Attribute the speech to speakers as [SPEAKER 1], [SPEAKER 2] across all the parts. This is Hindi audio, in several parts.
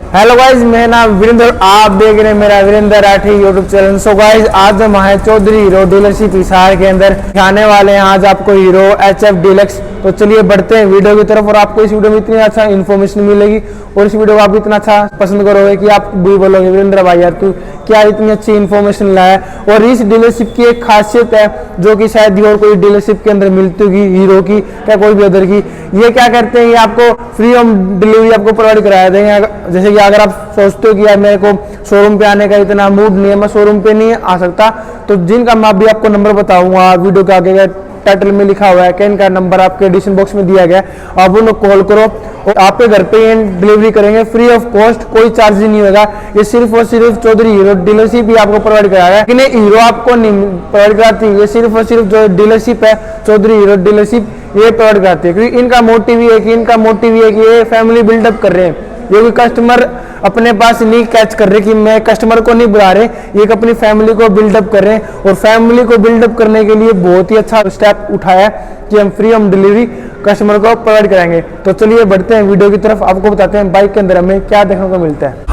[SPEAKER 1] हेलो गाइज, मेरा नाम वीरेंद्र, आप देख रहे हैं मेरा Virendra Rathi YouTube channel. So guys, आज हम हैं चौधरी हीरो डीलरशिप हिसार के अंदर। दिखाने वाले हैं आज आपको हीरो HF डीलक्स। तो चलिए बढ़ते हैं वीडियो की तरफ। और आपको इस वीडियो में इतनी अच्छा इन्फॉर्मेशन मिलेगी और इस वीडियो को आप इतना अच्छा पसंद करोगे कि आप भी बोलोगे वीरेंद्र भाई यार तू क्या इतनी अच्छी इन्फॉर्मेशन लाया। और इस डीलरशिप की एक खासियत है जो कि शायद और कोई डीलरशिप के अंदर मिलती होगी, हीरो की या कोई भी अदर की। ये क्या करते हैं, ये आपको फ्री होम डिलीवरी आपको प्रोवाइड कराया देंगे। जैसे कि अगर आप सोचते हो कि यार मेरे को शोरूम पे आने का इतना मूड नहीं है, मैं शोरूम पे नहीं आ सकता, तो जिनका मैं अभी आपको नंबर बताऊंगा वीडियो के आगे टाइटल में लिखा हुआ है कि इनका नंबर आपके एडिशन बॉक्स में दिया गया है। आप उन्हें कॉल करो और आपके घर पे ये डिलीवरी करेंगे फ्री ऑफ कॉस्ट, कोई चार्ज नहीं होगा। ये सिर्फ और सिर्फ चौधरी हीरो डीलरशिप ही आपको प्रोवाइड कराया है, लेकिन हीरो आपको नहीं प्रोवाइड कराती। ये सिर्फ और सिर्फ जो डीलरशिप है चौधरी हीरो डीलरशिप ये प्रोवाइड कराती है, क्योंकि इनका मोटिव ये है कि ये फैमिली बिल्डअप कर रहे हैं। ये भी कस्टमर अपने पास नहीं कैच कर रहे कि मैं कस्टमर को नहीं बुला रहे, ये अपनी फैमिली को बिल्डअप कर रहे हैं। और फैमिली को बिल्डअप करने के लिए बहुत ही अच्छा स्टेप उठाया है कि हम फ्री होम डिलीवरी कस्टमर को प्रोवाइड कराएंगे। तो चलिए बढ़ते हैं वीडियो की तरफ, आपको बताते हैं बाइक के अंदर हमें क्या देखने को मिलता है।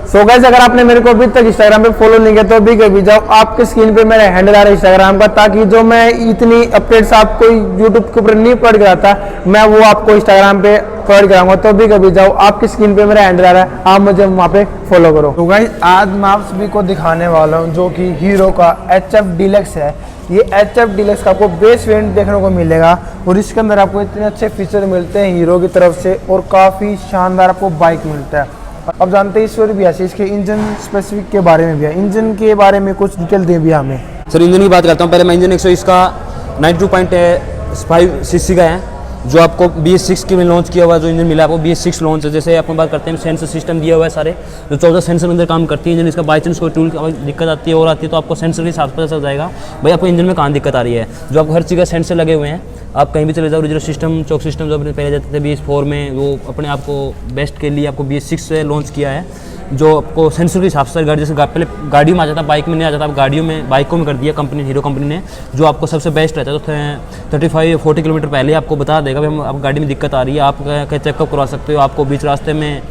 [SPEAKER 1] सो गाइस, अगर आपने मेरे को अभी तक इंस्टाग्राम पे फॉलो नहीं किया तो अभी कभी जाओ, आपके स्क्रीन पे मेरा हैंडल आ रहा है इंस्टाग्राम का, ताकि जो मैं इतनी अपडेट्स आपको यूट्यूब के ऊपर नहीं प्रोवाइड कराता मैं वो आपको इंस्टाग्राम पे प्रोवाइड कराऊंगा। तो अभी कभी जाओ, आपकी स्क्रीन पे मेरा हैंडल आ रहा है, आप मुझे वहाँ पे फॉलो करो। तो गाइस, आज मैं आप सभी को दिखाने वाला हूँ जो कि हीरो का HF डीलक्स है। ये HF डीलक्स का आपको बेस वेरिएंट देखने को मिलेगा और इसके अंदर आपको इतने अच्छे फीचर मिलते हैं हीरो की तरफ से और काफ़ी शानदार आपको बाइक मिलता है। अब जानते हैं ईश्वर भी ऐसे इसके इंजन स्पेसिफिक के बारे में भी है, इंजन के बारे में कुछ डिटेल दें भी हमें।
[SPEAKER 2] सर, इंजन की बात करता हूँ। पहले मैं इंजन 120 का 92.5 सीसी का है, जो आपको BS6 के में लॉन्च किया हुआ जो इंजन मिला आपको BS6 लॉन्च है। जैसे अपन बात करते हैं सेंसर सिस्टम दिया हुआ है सारे, जो 14 सेंसर अंदर काम करती है इंजन। इसका बाई चांस कोई टूल दिक्कत आती है और आती है तो आपको सेंसर के हिसाब से पता चल जाएगा भाई आपको इंजन में कहाँ दिक्कत आ रही है। जो आपको हर चीज़ का सेंसर लगे हुए हैं, आप कहीं भी चले जाओ। ओरिजिनल सिस्टम चौक सिस्टम जो अपने पहले जाते थे BS4 में, वो अपने आपको बेस्ट के लिए आपको BS6 से लॉन्च किया है, जो आपको सेंसर के हिसाब से गाड़ी जैसे पहले गाड़ियों में आ जाता, बाइक में नहीं आ जाता, अब गाड़ियों में बाइकों में कर दिया कंपनी हीरो कंपनी ने, जो आपको सबसे बेस्ट रहता है। तो 35-40 किलोमीटर पहले आपको बता देगा भाई आप गाड़ी में दिक्कत आ रही है, आप चेकअप करवा सकते हो, आपको बीच रास्ते में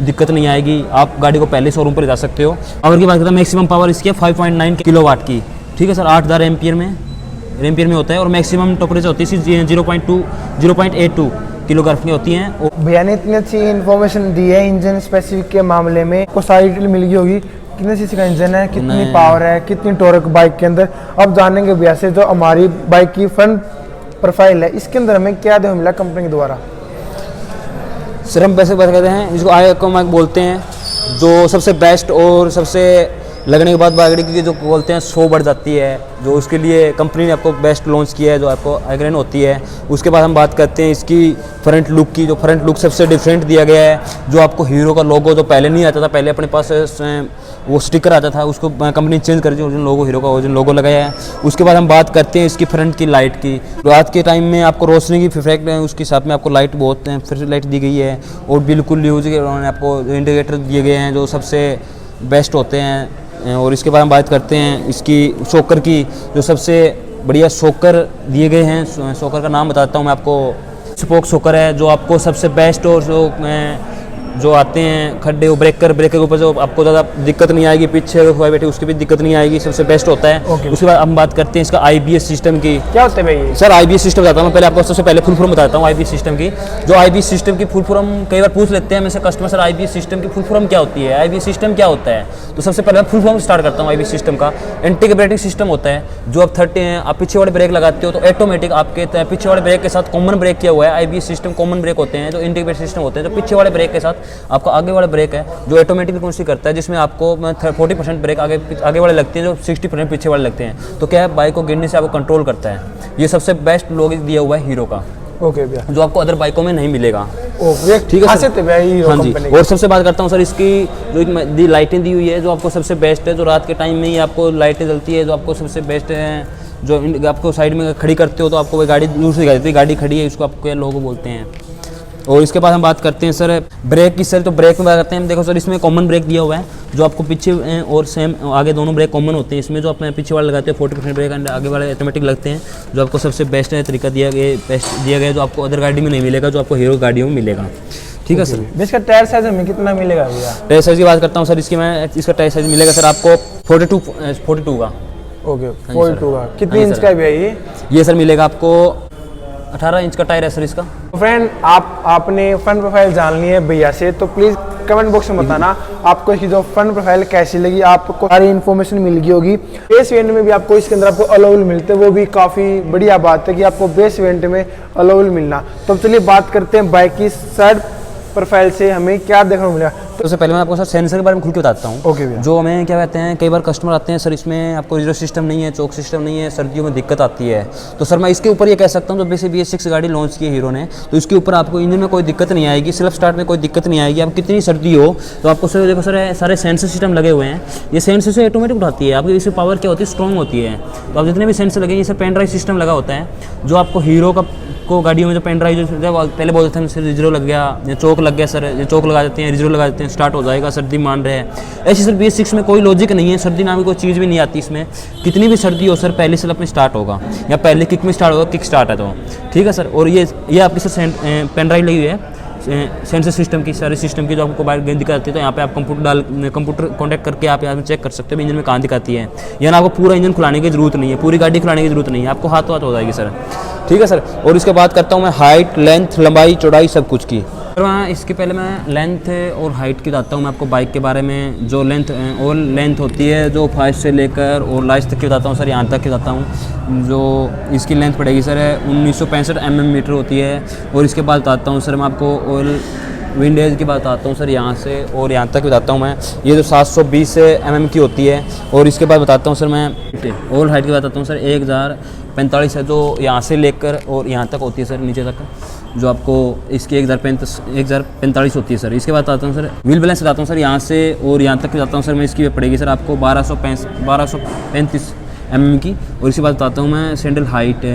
[SPEAKER 2] दिक्कत नहीं आएगी, आप गाड़ी को पहले शोरूम पर जा सकते हो। पावर की बात करते हैं, मैक्सिमम पावर इसकी है 5.9 किलोवाट की, ठीक है सर, 8000 एम्पियर में होता है। और मैक्सिमम टेम्परेचर होती है 0.82 किलोग्राफ की होती हैं।
[SPEAKER 1] भैया ने इतनी अच्छी इन्फॉर्मेशन दी है इंजन स्पेसिफिक के मामले में, आपको सारी डिटेल मिल गई होगी। कितने सीसी का इंजन है, कितनी पावर है, कितनी टॉर्क बाइक के अंदर, अब जानेंगे भैया से। जो हमारी बाइक की फ्रंट प्रोफाइल है, इसके अंदर हमें क्या देखने मिला कंपनी के द्वारा।
[SPEAKER 2] सर, हम वैसे बात करते हैं, इसको आईको माइक बोलते हैं, जो सबसे बेस्ट और सबसे लगने के बाद गाड़ी की जो बोलते हैं 100 बढ़ जाती है, जो उसके लिए कंपनी ने आपको बेस्ट लॉन्च किया है, जो आपको आइग्रेन होती है। उसके बाद हम बात करते हैं इसकी फ्रंट लुक की, जो फ्रंट लुक सबसे डिफरेंट दिया गया है। जो आपको हीरो का लोगो जो पहले नहीं आता था, पहले अपने पास वो स्टिकर आता था, उसको कंपनी चेंज कर दी, ओरिजिनल लोगो हीरो का ओरिजिनल लोगो लगाया है। उसके बाद हम बात करते हैं इसकी फ्रंट की लाइट की। रात के टाइम में आपको रोशनी की इफेक्ट है, उसके साथ में आपको लाइट बहुत फिर लाइट दी गई है और बिल्कुल यूज के उन्होंने आपको इंडिकेटर दिए गए हैं जो सबसे बेस्ट होते हैं। और इसके बाद हम बात करते हैं इसकी शॉकर की, जो सबसे बढ़िया शॉकर दिए गए हैं। शॉकर का नाम बताता हूँ मैं आपको, स्पोक शॉकर है, जो आपको सबसे बेस्ट और जो आते हैं खड्डे ब्रेकर के ऊपर जो आपको ज़्यादा दिक्कत नहीं आएगी, पीछे बैठे उसकी भी दिक्कत नहीं आएगी, सबसे बेस्ट होता है। उसके बाद हम बात करते हैं इसका IBS सिस्टम की। क्या होता है भाई? सर, IBS सिस्टम बताता हूँ मैं, पहले आपको सबसे पहले फुल फॉर्म बताता हूँ IBS सिस्टम की। जो IBS सिस्टम की फुल फॉर्म कई बार पूछ लेते हैं मेरे से कस्टमर, सर IBS सिस्टम की फुल फॉर्म क्या होती है, IBS सिस्टम क्या होता है। तो सबसे पहले मैं फुल फॉर्म स्टार्ट करता हूँ। IBS सिस्टम का एंटी ब्रेकिंग सिस्टम होता है, जो आप पीछे वाले ब्रेक लगाते हो तो ऑटोमेटिक आपके पीछे वाले ब्रेक के साथ कॉमन ब्रेक किया हुआ है। IBS सिस्टम कॉमन ब्रेक होते हैं, जो इंटीग्रेटेड सिस्टम होते हैं, जो पीछे वाले ब्रेक के साथ आपका आगे वाला ब्रेक है जो ऑटोमेटिकली कौन सी करता है, जिसमें आपको 40% ब्रेक आगे वाले लगते हैं, जो 60% पीछे वाले लगते हैं। तो क्या है, बाइक को गिरने से आपको कंट्रोल करता है। ये सबसे बेस्ट लॉजिक दिया हुआ है हीरो का।
[SPEAKER 1] ओके भैया,
[SPEAKER 2] जो आपको अदर बाइकों में नहीं मिलेगा।
[SPEAKER 1] ठीक है सर।
[SPEAKER 2] हाँ जी। और सबसे बात करता हूँ सर, इसकी जो लाइटें दी हुई है जो आपको सबसे बेस्ट है, जो रात के टाइम में ही आपको लाइटें जलती है, जो आपको सबसे बेस्ट है। जो आपको साइड में खड़ी करते हो तो आपको वो गाड़ी दूर से दिखाई देती है, गाड़ी खड़ी है, इसको आपको लोगो बोलते हैं। और इसके बाद हम बात करते हैं सर ब्रेक की। सर तो ब्रेक में बात करते हैं, देखो सर इसमें कॉमन ब्रेक दिया हुआ है, जो आपको पीछे और सेम आगे दोनों ब्रेक कॉमन होते हैं। इसमें जो आप पीछे वाले लगाते हैं 40% ब्रेक एंड आगे वाले ऑटोमेटिक लगते हैं, जो आपको सबसे बेस्ट है तरीका दिया गया जो आपको अदर गाड़ी में नहीं मिलेगा, जो आपको हीरो गाड़ियों में मिलेगा। ठीक है सर।
[SPEAKER 1] इसका टायर साइज हमें कितना मिलेगा भैया?
[SPEAKER 2] टायर साइज की बात करता हूँ सर, इसका टायर साइज मिलेगा सर आपको 42 का।
[SPEAKER 1] ओके, 42 का। कितनी इंच का है भैया
[SPEAKER 2] ये सर मिलेगा आपको 18 इंच का टायर है सर इसका।
[SPEAKER 1] फ्रेंड आपने फ्रंट प्रोफाइल जान ली है भैया से, तो प्लीज़ कमेंट बॉक्स में बताना आपको इसकी जो फ्रंट प्रोफाइल कैसी लगी, आपको सारी इन्फॉर्मेशन मिल गई होगी। बेस वेरिएंट में भी आपको इसके अंदर आपको अलाउल मिलते हैं, वो भी काफ़ी बढ़िया बात है कि आपको बेस वेरिएंट में अलाउल मिलना। तो चलिए बात करते हैं बाइक की साइड प्रोफाइल से हमें क्या देखने को मिला।
[SPEAKER 2] तो सबसे पहले मैं आपको सर सेंसर के बारे में खुल के बताता हूँ।
[SPEAKER 1] ओके भैया।
[SPEAKER 2] जो हमें क्या कहते हैं, कई बार कस्टमर आते हैं सर इसमें आपको जीरो सिस्टम नहीं है, चौक सिस्टम नहीं है, सर्दियों में दिक्कत आती है। तो सर मैं इसके ऊपर ये कह सकता हूँ, जब से BS6 गाड़ी लॉन्च की है हीरो ने, तो इसके ऊपर आपको इंजन में कोई दिक्कत नहीं आएगी, सेल्फ स्टार्ट में कोई दिक्कत नहीं आएगी। आप कितनी सर्दी हो तो आपको सर देखो सर सारे सेंसर सिस्टम लगे हुए हैं, ये सेंसर से ऑटोमेटिक उठाती है आपकी। इससे पावर क्या होती है, स्ट्रॉन्ग होती है। तो आप जितने भी सेंसर लगे, ये पेन ड्राइव सिस्टम लगा होता है, जो आपको हीरो को गाड़ियों में जो पेन ड्राइव जो पहले बोलते थे सर रिजर्व लग गया या चौक लग गया, सर ये चौक लगा देते हैं, रिजर्व लगा देते हैं, स्टार्ट हो जाएगा, सर्दी मान रहे हैं। ऐसी सर BS6 में कोई लॉजिक नहीं है, सर्दी नाम की कोई चीज़ भी नहीं आती इसमें। कितनी भी सर्दी हो सर पहले सेल्फ में स्टार्ट होगा या पहले किक में स्टार्ट होगा, किक स्टार्ट है तो ठीक है सर। और ये आपकी सर पेन ड्राइव लगी हुई है सेंसर सिस्टम की, सारे सिस्टम की, जो आपको बाइक दिखाती है। तो यहाँ पे आप कंप्यूटर कॉन्टैक्ट करके आप यहाँ पे चेक कर सकते हो इंजन में कहाँ दिखाती है। यानी आपको पूरा इंजन खुलाने की जरूरत नहीं है, पूरी गाड़ी खुलाने की जरूरत नहीं है, आपको हाथ हो जाएगी सर। ठीक है सर। और इसके बाद करता हूँ मैं हाइट, लेंथ, लंबाई, चौड़ाई सब कुछ की। सर मैं इसके पहले मैं लेंथ और हाइट की बताता हूँ मैं आपको बाइक के बारे में। जो लेंथ होती है जो 5 से लेकर और लास्ट तक की बताता हूँ सर, यहाँ तक की बताता हूँ। जो इसकी लेंथ पड़ेगी सर 1965 mm होती है। और इसके बाद बताता हूँ सर मैं आपको ऑयल विंडेज की बात आता हूँ सर, यहाँ से और यहाँ तक बताता हूँ मैं। ये जो 720 mm की होती है। और इसके बाद बताता हूँ सर मैं ऑल हाइट की बताता हूँ सर 1045 है, जो यहाँ से लेकर और यहाँ तक होती है सर, नीचे तक, जो आपको इसकी 1045 होती है सर। इसके बाद आता हूँ सर व्हील बैलेंस बताता हूँ सर, यहाँ से और यहाँ तक बताता हूँ सर मैं। इसकी पड़ेगी सर आपको 1235 mm की। और इसके बाद बताता हूँ मैं सैंडल हाइट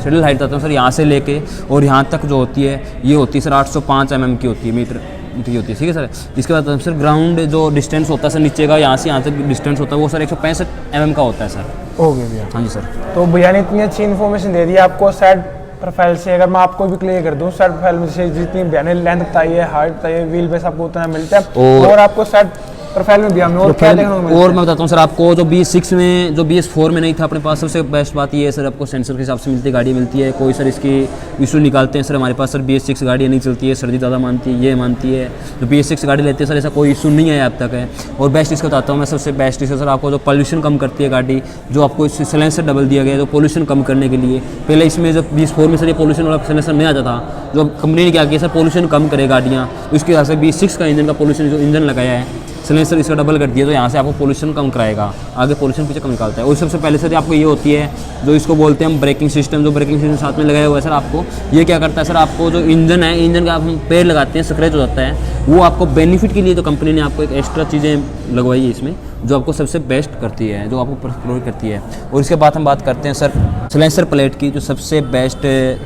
[SPEAKER 2] बताता हूँ सर, यहाँ से लेके और यहाँ तक जो होती है, ये होती है सर 805 mm की होती है, मीटर की होती है। ठीक है सर। इसके बाद सर ग्राउंड जो डिस्टेंस होता है सर नीचे का, यहाँ से यहाँ तक डिस्टेंस होता है, वो सर 165 mm का होता है सर।
[SPEAKER 1] ओके भैया।
[SPEAKER 2] हाँ जी सर।
[SPEAKER 1] तो भैया ने इतनी अच्छी इन्फॉर्मेशन दे दी आपको साइड प्रोफाइल से। अगर मैं आपको भी क्लियर कर दूं, साइड प्रोफाइल में से जितनी भैया ने लेंथ बताई है, हाइट बताई है, व्हील बेस आपको उतना मिलता है। और आपको साइड प्रोफाइल में भी हमें और क्या देखने को मिलता है?
[SPEAKER 2] और मैं बताता हूँ सर आपको, जो BS6 में जो BS4 में नहीं था अपने पास, सबसे बेस्ट बात ये है सर, आपको सेंसर के हिसाब से मिलती है, गाड़ी मिलती है। कोई सर इसकी इशू निकालते हैं सर, हमारे पास सर BS6 गाड़ी नहीं चलती है, सर्दी ज़्यादा मानती है, ये मानती है। जो BS6 गाड़ी लेते हैं सर, ऐसा कोई इशू नहीं है अब तक है। और बेस्ट इसका बताता हूँ मैं, सबसे बेस्ट इसका सर आपको जो पॉल्यूशन कम करती है गाड़ी, जो आपको इस सिलेंसर डबल दिया गया है जो पॉल्यूशन कम करने के लिए। पहले इसमें जब BS4 में सर ये पॉल्यूशन वाला सिलेंसर नहीं आता था, जो कंपनी ने क्या किया सर, पॉल्यूशन कम करे गाड़ियाँ, उसके हिसाब से BS6 का इंजन का पॉल्यूशन जो इंजन लगाया है, सिलेंसर इसका डबल कर दिया, तो यहाँ से आपको पोल्यूशन कम कराएगा, आगे पोल्यूशन पीछे कम निकालता है। और सबसे पहले सर आपको ये होती है जो इसको बोलते हैं हम ब्रेकिंग सिस्टम, जो ब्रेकिंग सिस्टम साथ में लगाया हुआ है सर, आपको ये क्या करता है सर, आपको जो इंजन है, इंजन का आप हम पेड़ लगाते हैं, स्क्रैच हो जाता है, वो आपको बेनिफिट के लिए तो कंपनी ने आपको एक एक्स्ट्रा चीज़ें लगवाई है इसमें, जो आपको सबसे बेस्ट करती है, जो आपको प्रोवाइड करती है। और इसके बाद हम बात करते हैं सर सिलेंसर प्लेट की, जो सबसे बेस्ट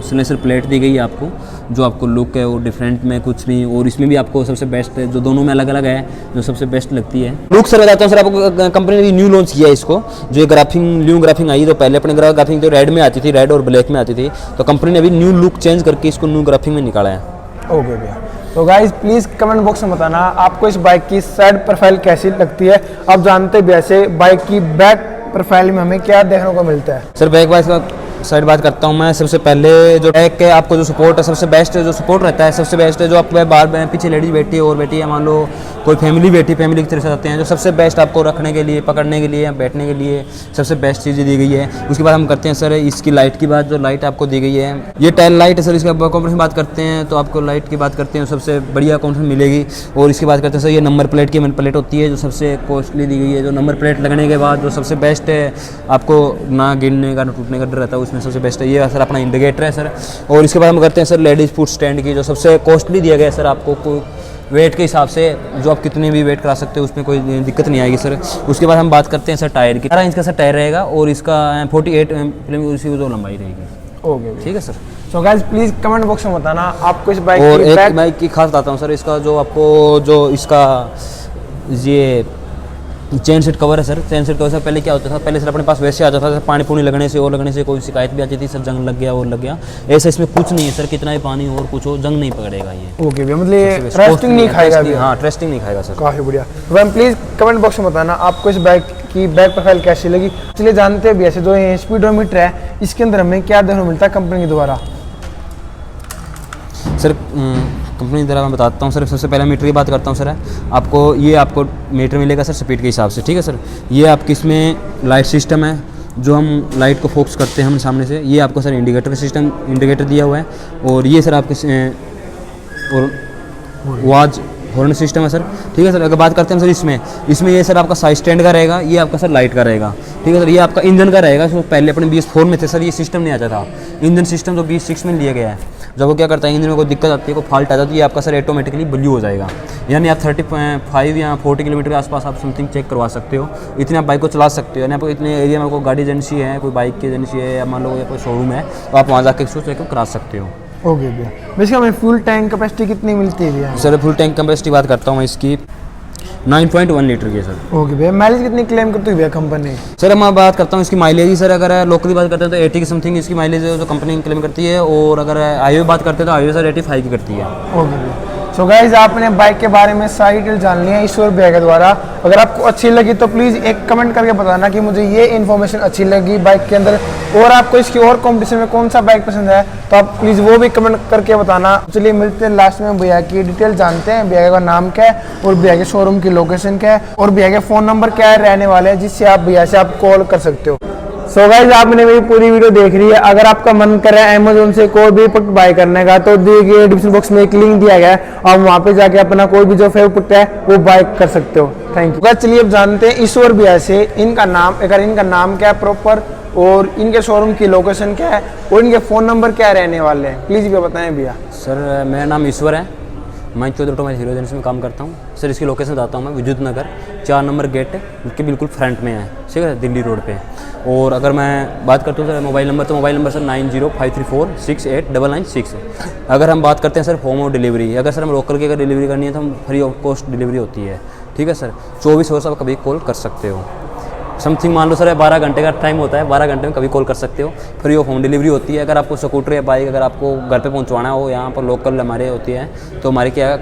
[SPEAKER 2] सिलेंसर प्लेट दी गई है आपको, जो आपको लुक है वो डिफरेंट में कुछ नहीं, और इसमें भी आपको सबसे बेस्ट है, जो दोनों में अलग अलग है, जो सबसे बेस्ट लगती है। लुक सर बताता हूँ सर आपको, कंपनी ने न्यू लॉन्च किया है इसको, जो ये न्यू ग्राफिंग आई, तो पहले अपने ग्राफिंग तो रेड में आती थी, रेड और ब्लैक में आती थी, तो कंपनी ने अभी न्यू लुक चेंज करके इसको न्यू ग्राफिंग में निकाला है।
[SPEAKER 1] ओके भैया। तो गाइज प्लीज़ कमेंट बॉक्स में बताना आपको इस बाइक की साइड प्रोफाइल कैसी लगती है। अब जानते हैं वैसे बाइक की बैक प्रोफाइल में हमें क्या देखने को मिलता है।
[SPEAKER 2] सर बैक वाइज का साइड बात करता हूँ मैं। सबसे पहले जो बैक के आपको जो सपोर्ट है, सबसे बेस्ट जो सपोर्ट रहता है, सबसे बेस्ट है जो आप बाहर पीछे लेडीज बैठी है और बैठी है, मान लो कोई फैमिली बैठी फैमिली की तरह से आते हैं, जो सबसे बेस्ट आपको रखने के लिए, पकड़ने के लिए या बैठने के लिए सबसे बेस्ट चीज़ें दी गई है। उसके बाद हम करते हैं सर इसकी लाइट की बात। जो लाइट आपको दी गई है ये टेल लाइट है सर। इसका कॉम्प्रेशन बात करते हैं तो आपको लाइट की बात करते हैं सबसे बढ़िया कॉम्प्रेशन मिलेगी। और इसकी बात करते हैं सर ये नंबर प्लेट की प्लेट होती है जो सबसे कॉस्टली दी गई है। जो नंबर प्लेट लगने के बाद जो सबसे बेस्ट है, आपको ना गिरने का ना टूटने का डर रहता है, उसमें सबसे बेस्ट है ये सर अपना इंडिकेटर है सर। और इसके बाद हम करते हैं सर लेडीज़ फूड स्टैंड की, जो सबसे कॉस्टली दिया गया है सर। आपको वेट के हिसाब से जो आप कितने भी वेट करा सकते हो उसमें कोई दिक्कत नहीं आएगी सर। उसके बाद हम बात करते हैं सर टायर की। 18 इंच का सर टायर रहेगा और इसका 48 उसी जो लंबाई रहेगी।
[SPEAKER 1] ओके
[SPEAKER 2] ठीक है sir.
[SPEAKER 1] So guys please comment box में बताना आपको इस बाइक
[SPEAKER 2] और
[SPEAKER 1] की
[SPEAKER 2] एक बाइक की खास बताता हूँ सर, इसका जो आपको जो इसका ये चेन सीट कवर है सर। चेन सीट कवर से पहले क्या होता था, पहले सर अपने पास वैसे आ जाता था पानी पूनी लगने से और लगने से कोई शिकायत भी आती थी सर, जंग लग गया और लग गया। ऐसा इसमें कुछ नहीं है सर, कितना ही पानी और कुछ हो जंग नहीं पकड़ेगा ये।
[SPEAKER 1] ओके भैया, मतलब ट्रस्टिंग नहीं खाएगा भैया।
[SPEAKER 2] हाँ ट्रस्टिंग नहीं खाएगा सर।
[SPEAKER 1] काफ़ी बढ़िया। तो मैम प्लीज़ कमेंट बॉक्स में बताना आपको इस बाइक की बैक प्रोफाइल कैसी लगी। चलिए जानते हैं भैया से जो ये स्पीडोमीटर है इसके अंदर हमें क्या देखने को मिलता है कंपनी के द्वारा।
[SPEAKER 2] सर कंपनी की तरह मैं बताता हूँ सर। सबसे पहले मीटर की बात करता हूँ सर। आपको मीटर मिलेगा सर स्पीड के हिसाब से, ठीक है सर। ये आपकी इसमें लाइट सिस्टम है जो हम लाइट को फोकस करते हैं हम सामने से। ये आपको सर इंडिकेटर सिस्टम इंडिकेटर दिया हुआ है। और ये सर आपके और वाज हॉर्न सिस्टम है सर, ठीक है सर। अगर बात करते हैं सर इसमें ये सर आपका साइड स्टैंड का रहेगा, ये आपका सर लाइट का रहेगा, ठीक है सर। ये आपका इंजन का रहेगा। तो पहले अपने BS4 में थे सर ये सिस्टम नहीं आता था। इंजन सिस्टम जो BS6 में लिया गया है, जब वो क्या करता है इंजन में कोई दिक्कत आती है, कोई फॉल्ट आता है तो ये आपका सर ऑटोमेटिकली ब्लू हो जाएगा। यानी आप 35 या 40 किलोमीटर के आसपास आप समथिंग चेक करवा सकते हो, इतने आप बाइक को चला सकते हो। यानी आपको इतने एरिया में कोई गाड़ी एजेंसी है, कोई बाइक की एजेंसी है या मान लो या कोई शोरूम है तो आप वहाँ जाकर इसको चेकअप करा सकते हो।
[SPEAKER 1] ओके भैया, वैसे हमें फुल टैंक कैपेसिटी कितनी मिलती है भैया?
[SPEAKER 2] सर फुल टैंक कैपेसिटी बात करता हूँ मैं इसकी 9.1 लीटर की है सर।
[SPEAKER 1] ओके भैया, माइलेज कितनी क्लेम करती है भैया कंपनी?
[SPEAKER 2] सर मैं बात करता हूँ इसकी माइलेज ही सर। अगर लोकली बात करते हैं तो 80 की समथिंग इसकी माइलेज जो कंपनी क्लेम करती है। और अगर हाईवे बात करते हैं तो हाईवे सर 85 की करती है।
[SPEAKER 1] ओके भैया। सो गाइज आपने बाइक के बारे में सारी डिटेल जान ली है ईश्वर भैया के द्वारा। अगर आपको अच्छी लगी तो प्लीज़ एक कमेंट करके बताना कि मुझे ये इन्फॉर्मेशन अच्छी लगी बाइक के अंदर, और आपको इसकी और कॉम्पिटिशन में कौन सा बाइक पसंद है तो आप प्लीज़ वो भी कमेंट करके बताना। चलिए मिलते हैं लास्ट में भैया की डिटेल जानते हैं, भैया का नाम क्या है और भैया के शोरूम की लोकेशन क्या है और भैया के फ़ोन नंबर क्या है रहने वाले हैं जिससे आप भैया से आप कॉल कर सकते हो। सो गाइज आपने मेरी पूरी वीडियो देख रही है। अगर आपका मन करे अमेजोन से कोई भी प्रोडक्ट बाय करने का तो दिए गए डिस्क्रिप्शन बॉक्स में एक लिंक दिया गया है, आप वहाँ पे जाके अपना कोई भी जो फेवरेट प्रोडक्ट है वो बाय कर सकते हो। Thank you. चलिए अब जानते हैं ईश्वर भैया से इनका नाम क्या है प्रॉपर और इनके शोरूम की लोकेशन क्या है और इनके फ़ोन नंबर क्या रहने वाले हैं, प्लीज़ भैया बताएं भैया।
[SPEAKER 2] सर मेरा नाम ईश्वर है, मैं चौधरी ऑटोमोबाइल हीरो एजेंसी में काम करता हूँ सर। इसकी लोकेशन बताता हूँ मैं, विद्युत नगर 4 नंबर गेट है उसके बिल्कुल फ्रंट में है, ठीक है, दिल्ली रोड पे। और अगर मैं बात करता हूँ सर मोबाइल नंबर सर 9053468996 है। अगर हम बात करते हैं सर होम और डिलीवरी, अगर सर हम लोकल की अगर डिलीवरी करनी है तो हम फ्री ऑफ कॉस्ट डिलीवरी होती है, ठीक है सर। 24 आवर्स आप कभी कॉल कर सकते हो। समथिंग मान लो सर 12 घंटे का टाइम होता है, 12 घंटे में कभी कॉल कर सकते हो। फ्री ऑफ होम डिलीवरी होती है। अगर आपको स्कूटर या बाइक अगर आपको घर पे पहुंचवाना हो, यहाँ पर लोकल हमारे होती है तो हमारे क्या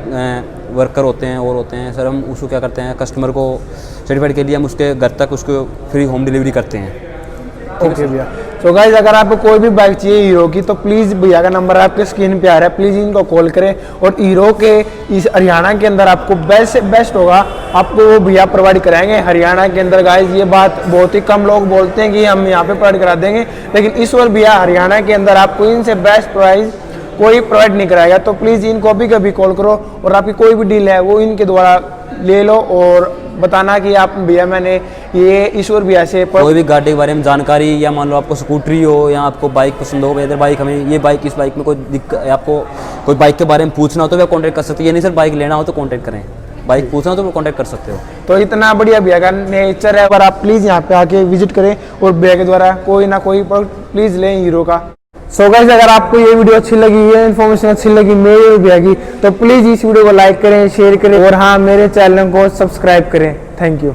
[SPEAKER 2] वर्कर होते हैं और होते हैं सर, हम उसको क्या करते हैं कस्टमर को सर्टिफाइड के लिए हम उसके घर तक उसको फ्री होम डिलीवरी करते हैं।
[SPEAKER 1] ओके भैया। तो गाइज अगर आपको कोई भी बाइक चाहिए हीरो की तो प्लीज़ भैया का नंबर आपके स्क्रीन पे आ रहा है, प्लीज़ इनको कॉल करें। और हीरो के इस हरियाणा के अंदर आपको बेस्ट से बेस्ट होगा आपको वो भैया प्रोवाइड कराएंगे हरियाणा के अंदर। गाइज ये बात बहुत ही कम लोग बोलते हैं कि हम यहाँ पे प्रोवाइड करा देंगे, लेकिन ईश्वर भैया हरियाणा के अंदर आपको इनसे बेस्ट प्राइस कोई प्रोवाइड नहीं कराएगा। तो प्लीज़ इनको अभी कभी कॉल करो और आपकी कोई भी डील है वो इनके द्वारा ले लो और बताना कि आप भैया मैंने ये ईश्वर भैया से
[SPEAKER 2] कोई भी गाड़ी के बारे में जानकारी या मान लो आपको स्कूटरी हो या आपको बाइक पसंद हो, इधर बाइक हमें ये बाइक इस बाइक में कोई दिक्कत आपको कोई बाइक के बारे में पूछना हो तो आप कॉन्टैक्ट कर सकते हो। ये नहीं सर बाइक लेना हो तो कॉन्टैक्ट करें, बाइक पूछना हो तो कॉन्टैक्ट कर सकते हो।
[SPEAKER 1] तो इतना बढ़िया भैया का नेचर है, अगर आप प्लीज़ यहाँ पे आके विजिट करें और भैया के द्वारा कोई ना कोई प्रोडक्ट प्लीज़ लें हीरो का। सो गाइस अगर आपको ये वीडियो अच्छी लगी, ये इन्फॉर्मेशन अच्छी लगी मेरे भैया की तो प्लीज़ इस वीडियो को लाइक करें, शेयर करें और हाँ मेरे चैनल को सब्सक्राइब करें। Thank you.